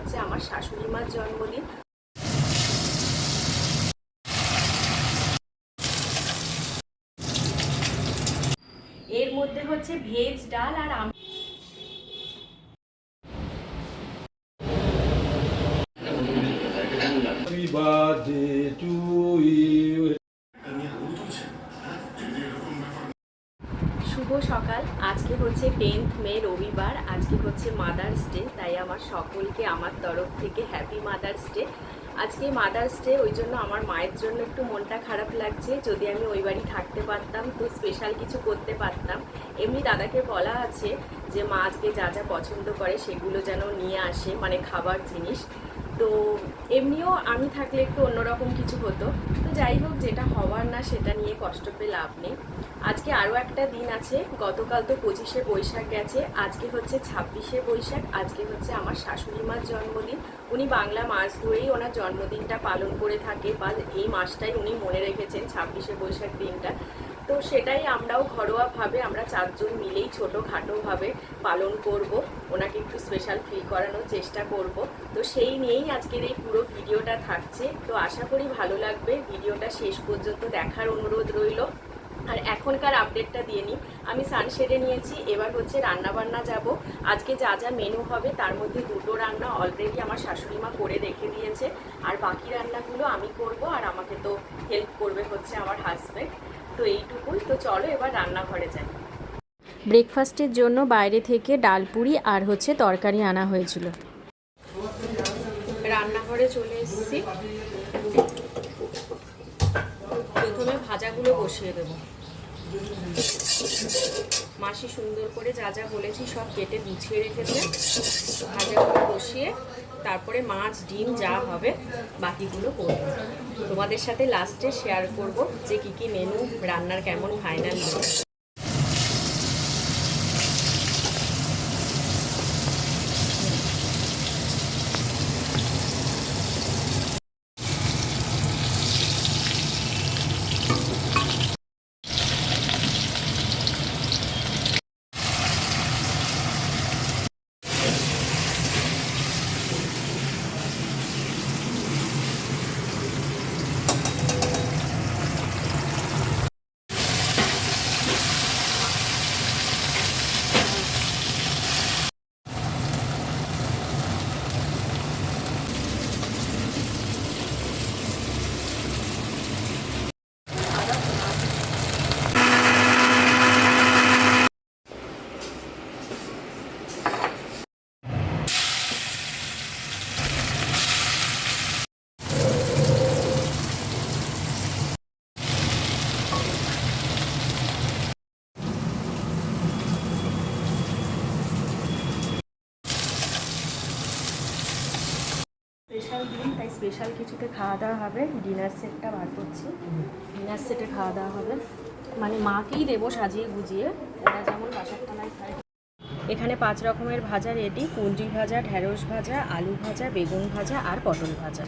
হচ্ছে আমার শাশুড়ি মার জন্মদিন। এর মধ্যে হচ্ছে ভেজ ডাল আর Happy birthday to you. শুভ সকাল। আজকে হচ্ছে 10th মে, রবিবার। আজকে হচ্ছে মাদার্স ডে, তাই আমার সকলকে আমার তরফ থেকে হ্যাপি মাদার্স ডে। আজকে মাদার্স ডে, ওই জন্য আমার মায়ের জন্য একটু মনটা খারাপ লাগছে। যদি আমি ওই বাড়ি থাকতে পারতাম তো স্পেশাল কিছু করতে পারতাম। এমনি দাদাকে বলা আছে যে মা আজকে যা যা পছন্দ করে সেগুলো যেন নিয়ে আসে, মানে খাবার জিনিস। তো এমনিও আমি থাকলে একটু অন্যরকম কিছু হতো। তো যাই হোক, যেটা হওয়ার না সেটা নিয়ে কষ্ট পেয়ে লাভ নেই। আজকে আরও একটা দিন আছে। গতকাল তো 25শে বৈশাখ গেছে, আজকে হচ্ছে 26শে বৈশাখ। আজকে হচ্ছে আমার শাশুড়ি মার জন্মদিন। উনি বাংলা মাস ধরেই ওনার জন্মদিনটা পালন করে থাকে, বা এই মাসটাই উনি মনে রেখেছেন 26শে বৈশাখ দিনটা। তো সেটাই আমরাও ঘরোয়াভাবে আমরা 4 জন মিলেই ছোটোখাটোভাবে পালন করব। ওনাকে একটু স্পেশাল ফিল করানোর চেষ্টা করব। তো সেই নিয়েই আজকের এই পুরো ভিডিওটা থাকছে। তো আশা করি ভালো লাগবে। ভিডিওটা শেষ পর্যন্ত দেখার অনুরোধ রইল। আর এখনকার আপডেটটা দিয়ে নিই। আমি স্নান সেরে নিয়েছি, এবার হচ্ছে রান্নাবান্না যাব। আজকে যা যা মেনু হবে তার মধ্যে 2টো রান্না অলরেডি আমার শাশুড়ি মা করে রেখে দিয়েছে, আর বাকি রান্নাগুলো আমি করব। আর আমাকে তো হেল্প করবে হচ্ছে আমার হাজব্যান্ড। তো এইটুকুই। তো চলো এবার রান্নাঘরে যাই। ব্রেকফাস্টের জন্য বাইরে থেকে ডালপুরি আর হচ্ছে তরকারি আনা হয়েছিল। রান্নাঘরে চলে এসেছি। প্রথমে ভাজাগুলো বসিয়ে দেবো। মাসি সুন্দর করে যা যা বলেছি সব কেটে গুছিয়ে রেখেছে। ভাজাগুলো বসিয়ে তারপরে মাছ ডিম যা হবে বাকিগুলো করবো। তোমাদের সাথে লাস্টে শেয়ার করব যে কী কী মেনু রান্নার কেমন ফাইনাল হবে। স্পেশাল দিন, তাই স্পেশাল কিছুতে খাওয়া দাওয়া হবে। ডিনার সেটটা বার করছি। ডিনার সেটে খাওয়া দাওয়া হবে, মানে মাকেই দেবো সাজিয়ে গুজিয়ে, ওরা যেমন বাসার তলায় খায়। এখানে 5 রকমের ভাজা রেডি: কুঁদরি ভাজা, ঢেঁড়স ভাজা, আলু ভাজা, বেগুন ভাজা আর পটল ভাজা।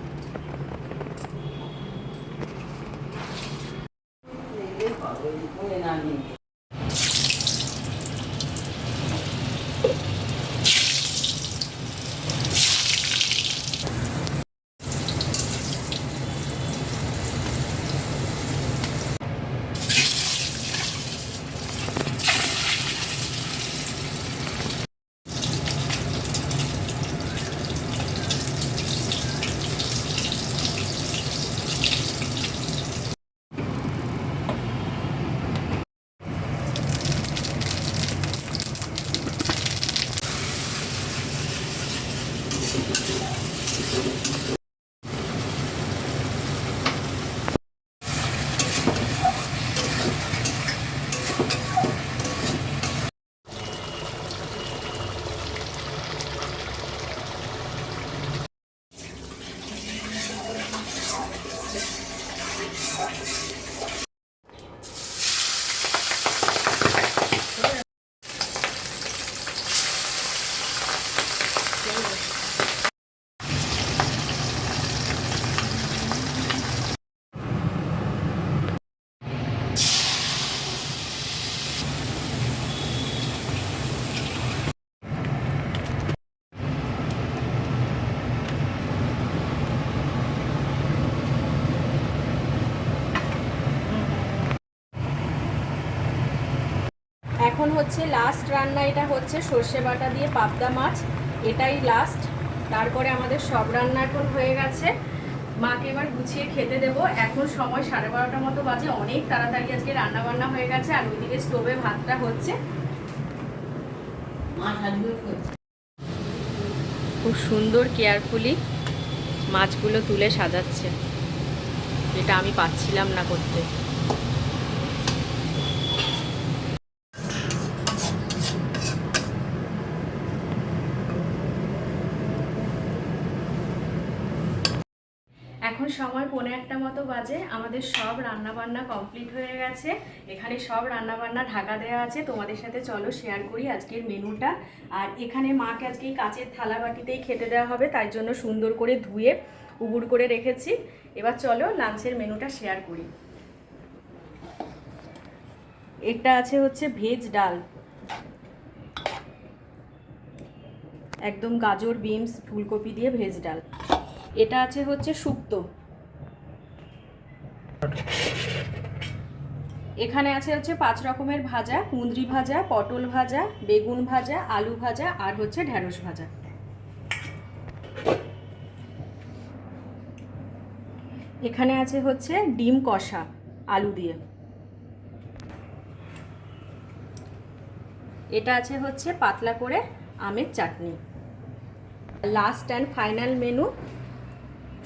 হচ্ছে লাস্ট রান্না, এটা হচ্ছে সর্ষে বাটা দিয়ে পাবদা মাছ, এটাই লাস্ট। তারপরে আমাদের সব রান্না এখন হয়ে গেছে। মাকে এবার গুছিয়ে খেতে দেবো। এখন সময় 12:30 মতো বাজে, অনেক তাড়াতাড়ি আজকে রান্না বান্না হয়ে গেছে। আর ওইদিকে স্টোভে ভাতটা হচ্ছে। খুব সুন্দর কেয়ারফুলি মাছগুলো তুলে সাজাচ্ছে, যেটা আমি পাচ্ছিলাম না করতে। এখন সময় 1:45 মতো বাজে। আমাদের সব রান্না বান্না কমপ্লিট হয়ে গেছে। এখানে সব রান্না বান্না ঢাকা দেওয়া আছে। তোমাদের সাথে চলো শেয়ার করি আজকের মেনুটা। আর এখানে মাকে আজকে কাচের থালা বাটিতেই খেতে দেওয়া হবে, তাই জন্য সুন্দর করে ধুয়ে উবুড় করে রেখেছি। এবার চলো লাঞ্চের মেনুটা শেয়ার করি। এটা আছে হচ্ছে ভেজ ডাল, একদম গাজর, বিনস, ফুলকপি দিয়ে ভেজ ডাল। এটা আছে হচ্ছে শুক্তো। এখানে আছে হচ্ছে 5 রকমের ভাজা, কুঁদরি ভাজা, পটল ভাজা, বেগুন ভাজা, আলু ভাজা আর হচ্ছে ঢ্যাঁড়স ভাজা। এখানে আছে হচ্ছে ডিম কষা আলু দিয়ে। এটা আছে হচ্ছে পাতলা করে আমের চাটনি। লাস্ট অ্যান্ড ফাইনাল মেনু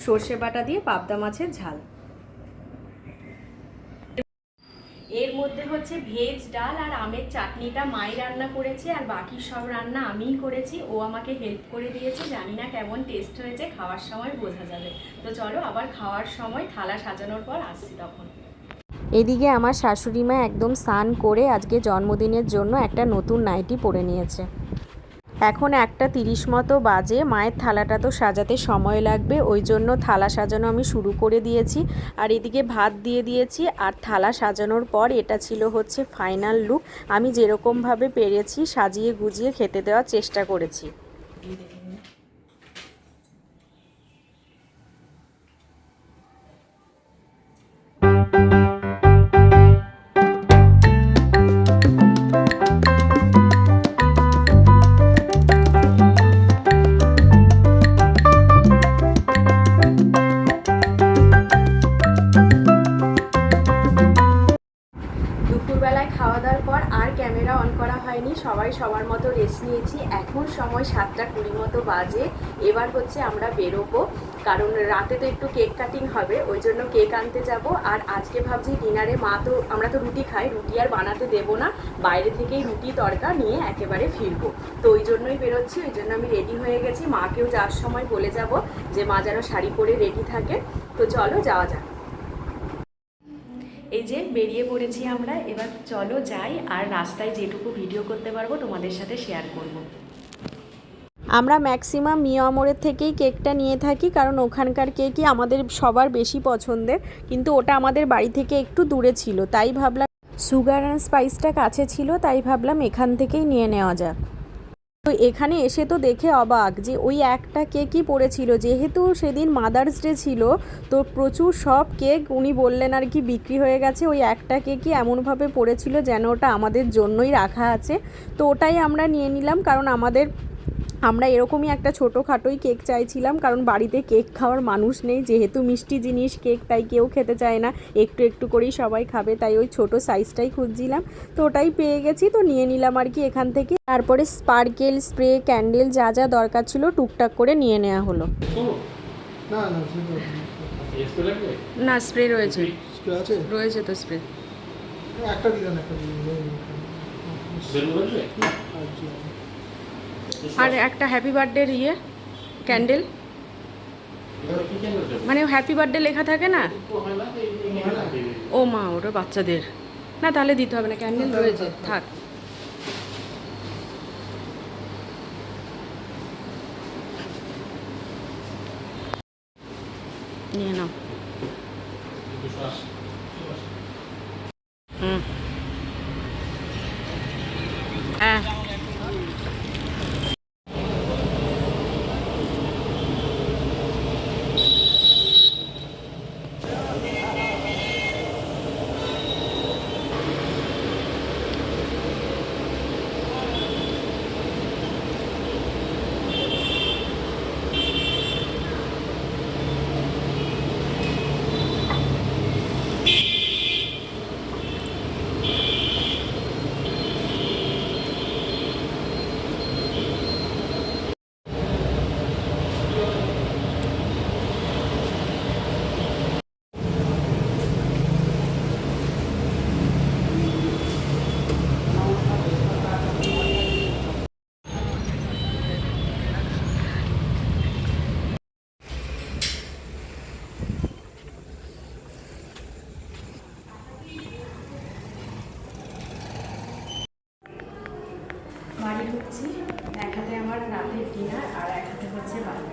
সর্ষে বাটা দিয়ে পাবদা মাছের ঝাল। এর মধ্যে হচ্ছে ভেজ ডাল আর আমের চাটনিটা মাই রান্না করেছে, আর বাকি সব রান্না আমিই করেছি। ও আমাকে হেল্প করে দিয়েছে। জানি না কেমন টেস্ট হয়েছে, খাওয়ার সময় বোঝা যাবে। তো চলো আবার খাওয়ার সময় থালা সাজানোর পর আসছি তখন। এদিকে আমার শাশুড়ি মা একদম স্নান করে আজকে জন্মদিনের জন্য একটা নতুন নাইটি পরে নিয়েছে। এখন 1:30 মতো বাজে। মায়ের থালাটা তো সাজাতে সময় লাগবে, ওই জন্য থালা সাজানো আমি শুরু করে দিয়েছি। আর এদিকে ভাত দিয়ে দিয়েছি। আর থালা সাজানোর পর এটা ছিল হচ্ছে ফাইনাল লুক। আমি যেরকমভাবে পেরেছি সাজিয়ে গুজিয়ে খেতে দেওয়ার চেষ্টা করেছি। দুপুরবেলায় খাওয়া দাওয়ার পর আর ক্যামেরা অন করা হয়নি, সবাই সবার মতো রেস্ট নিয়েছি। এখন সময় 7:20 মতো বাজে। এবার হচ্ছে আমরা বেরোবো, কারণ রাতে তো একটু কেক কাটিং হবে, ওই জন্য কেক আনতে যাব। আর আজকে ভাবছি ডিনারে আমরা তো রুটি খাই, রুটি আর বানাতে দেবো না, বাইরে থেকেই রুটি তড়কা নিয়ে একেবারে ফিরবো। তো ওই জন্যই বেরোচ্ছি, ওই জন্য আমি রেডি হয়ে গেছি। মাকেও যাওয়ার সময় বলে যাব যে মা যেন শাড়ি পরে রেডি থাকে। তো চলো যাওয়া যাক। এই যে বেরিয়ে পড়েছি আমরা, এবার চলো যাই। আর রাস্তায় যেটুকু ভিডিও করতে পারবো তোমাদের সাথে শেয়ার করব। আমরা ম্যাক্সিমাম মিয়ামোড়ের থেকেই কেকটা নিয়ে থাকি, কারণ ওখানকার কেকই আমাদের সবার বেশি পছন্দের। কিন্তু ওটা আমাদের বাড়ি থেকে একটু দূরে ছিল, তাই ভাবলাম সুগার অ্যান্ড স্পাইসটা কাছে ছিল, তাই ভাবলাম এখান থেকেই নিয়ে নেওয়া যাক। তো এখানে এসে তো দেখে অবাক যে ওই একটা কেকই পড়েছিল। যেহেতু সেদিন মাদার্স ডে ছিল, তো প্রচুর সব কেক উনি বললেন আর কি বিক্রি হয়ে গেছে। ওই একটা কেকই এমনভাবে পড়েছিল যেন ওটা আমাদের জন্যই রাখা আছে। তো ওটাই আমরা নিয়ে নিলাম, কারণ আমরা এরকমই একটা ছোটোখাটোই কেক চাইছিলাম, কারণ বাড়িতে কেক খাওয়ার মানুষ নেই। যেহেতু মিষ্টি জিনিস কেক, তাই কেউ খেতে চায় না, একটু একটু করেই সবাই খাবে, তাই ওই ছোট সাইজটাই খুঁজছিলাম। তো ওটাই পেয়ে গেছি, তো নিয়ে নিলাম আর কি এখান থেকে। তারপরে স্পার্কেল, স্প্রে, ক্যান্ডেল যা যা দরকার ছিল টুকটাক করে নিয়ে নেওয়া হলো। না, স্প্রে রয়েছে, রয়েছে তো স্প্রে। আর একটা হ্যাপি বার্থডে ক্যান্ডেল, মানে হ্যাপি বার্থডে লেখা থাকে না। ও মা, ওটা বাচ্চাদের না, তাহলে দিতে হবে না, ক্যান্ডেল রয়েছে, থাক। নিয়ে নাও। হ্যাঁ,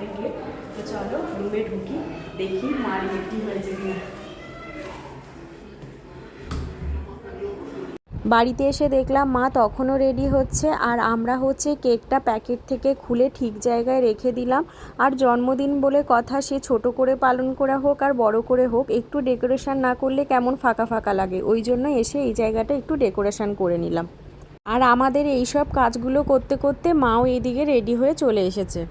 করতে গিয়ে। তো চলো রুমে ঢুকি, দেখি মা রেডি হয়েছে কিনা। বাড়িতে এসে দেখলাম মা তখনও রেডি হচ্ছে, আর আমরা হচ্ছে কেকটা প্যাকেট থেকে খুলে ঠিক জায়গায় রেখে দিলাম। আর জন্মদিন বলে কথা, সে ছোট করে পালন করা হোক আর বড় করে হোক, একটু ডেকোরেশন না করলে কেমন ফাঁকা ফাঁকা লাগে, ওই জন্য এসে এই জায়গাটা একটু ডেকোরেশন করে নিলাম। আর আমাদের এই সব কাজগুলো করতে করতে মাও এইদিকে রেডি হয়ে চলে এসেছে।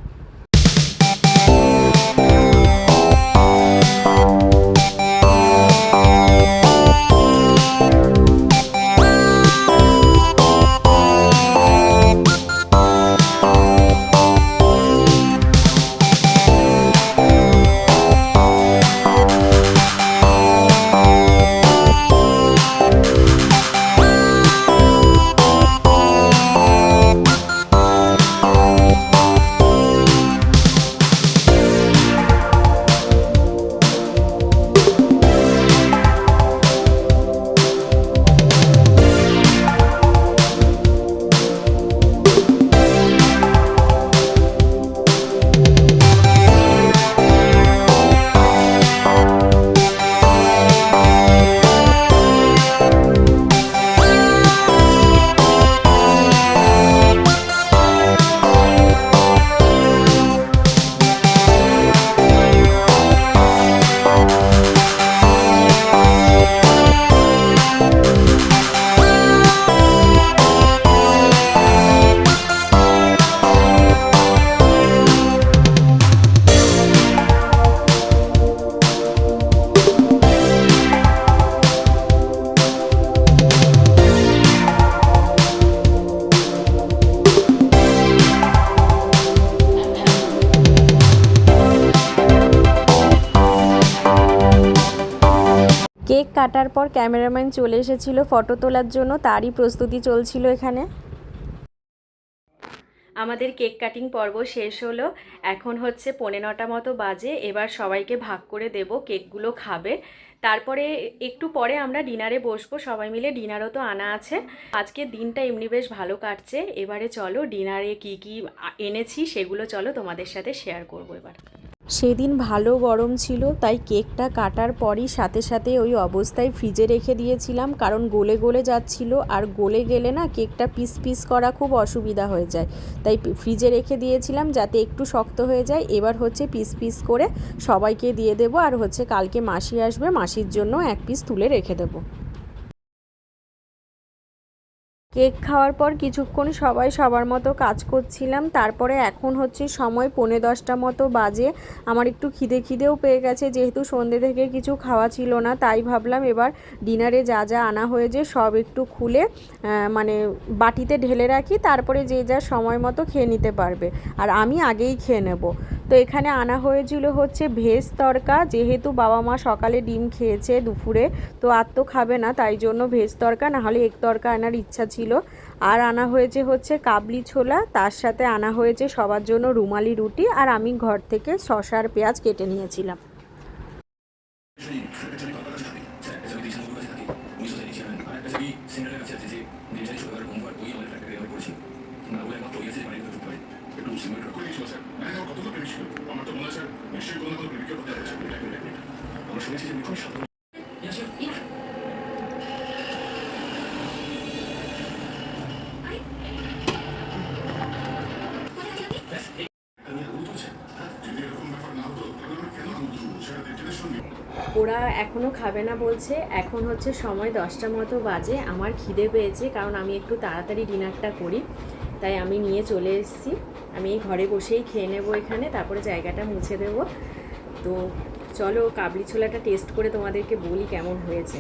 কেক কাটার পর ক্যামেরাম্যান চলে এসেছিল ফটো তোলার জন্য, তারই প্রস্তুতি চলছিল এখানে। আমাদের কেক কাটিং পর্ব শেষ হলো, এখন হচ্ছে 9:15 মতো বাজে। এবার সবাইকে ভাগ করে দেব, কেকগুলো খাবে। তারপরে একটু পরে আমরা ডিনারে বসবো সবাই মিলে, ডিনারও তো আনা আছে। আজকের দিনটা এমনি বেশ ভালো কাটছে। এবারে চলো ডিনারে কি কি এনেছি সেগুলো চলো তোমাদের সাথে শেয়ার করবো এবার। সেদিন ভালো গরম ছিল, তাই কেকটা কাটার পরই সাথে সাথে ওই অবস্থায় ফ্রিজে রেখে দিয়েছিলাম, কারণ গলে গলে যাচ্ছিল, আর গলে গেলে না কেকটা পিস পিস করা খুব অসুবিধা হয়ে যায়। তাই ফ্রিজে রেখে দিয়েছিলাম যাতে একটু শক্ত হয়ে যায়। এবার হচ্ছে পিস পিস করে সবাইকে দিয়ে দেবো, আর হচ্ছে কালকে মাসি আসবে, মাসির জন্য এক পিস তুলে রেখে দেবো। কেক খাওয়ার পর কিছুক্ষণ সবাই সবার মতো কাজ করছিলাম। তারপরে এখন হচ্ছে সময় 9:10 মতো বাজে। আমার একটু খিদেও পেয়ে গেছে, যেহেতু সন্ধ্যে থেকে কিছু খাওয়া ছিল না, তাই ভাবলাম এবার ডিনারে যা যা আনা হয়েছে সব একটু খুলে মানে বাটিতে ঢেলে রাখি, তারপরে যে যা সময় মতো খেয়ে নিতে পারবে। আর আমি আগেই খেয়ে নেব। তো এখানে আনা হয়েছিল হচ্ছে ভেজ তড়কা, যেহেতু বাবা মা সকালে ডিম খেয়েছে দুপুরে, তো আর তো খাবে না, তাই জন্য ভেজ তড়কা, নাহলে এগ তড়কা আনার ইচ্ছা ছিল। আর আনা হয়েছে হচ্ছে কাবলি ছোলা, তার সাথে আনা হয়েছে সবার জন্য রুমালি রুটি, আর আমি ঘর থেকে শসা আর পেঁয়াজ কেটে নিয়েছিলাম। ওরা এখনও খাবে না বলছে। এখন হচ্ছে সময় 10টা মতো বাজে। আমার খিদে পেয়েছে, কারণ আমি একটু তাড়াতাড়ি ডিনারটা করি, তাই আমি নিয়ে চলে এসেছি। আমি এই ঘরে বসেই খেয়ে নেবো এখানে, তারপরে জায়গাটা মুছে দেবো। তো চলো কাবলি ছোলাটা টেস্ট করে তোমাদেরকে বলি কেমন হয়েছে।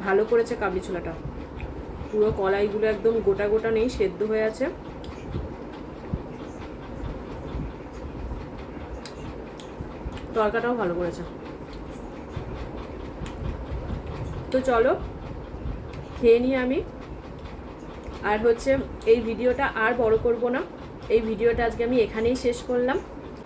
ভালো করেছে কাবলি ছোলাটা, পুরো কলাইগুলো একদম গোটা গোটা নেই, সেদ্ধ হয়ে আছে। তরকাটাও ভালো করেছে। তো চলো খেয়ে নিই আমি। আর হচ্ছে এই ভিডিওটা আর বড় করব না, এই ভিডিওটা আজকে আমি এখানেই শেষ করলাম।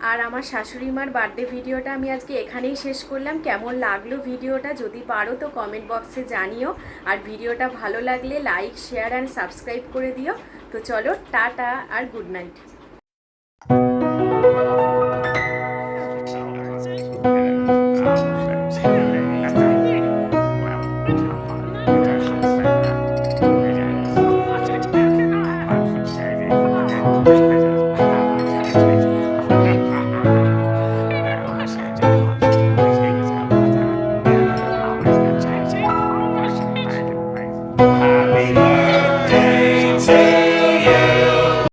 আর আমার শাশুড়ি মার বার্থডে ভিডিওটা আমি আজকে এখানেই শেষ করলাম। কেমন লাগলো ভিডিওটা যদি পারো তো কমেন্ট বক্সে জানিও, আর ভিডিওটা ভালো লাগলে লাইক শেয়ার অ্যান্ড সাবস্ক্রাইব করে দিও। তো চলো টাটা আর গুড নাইট।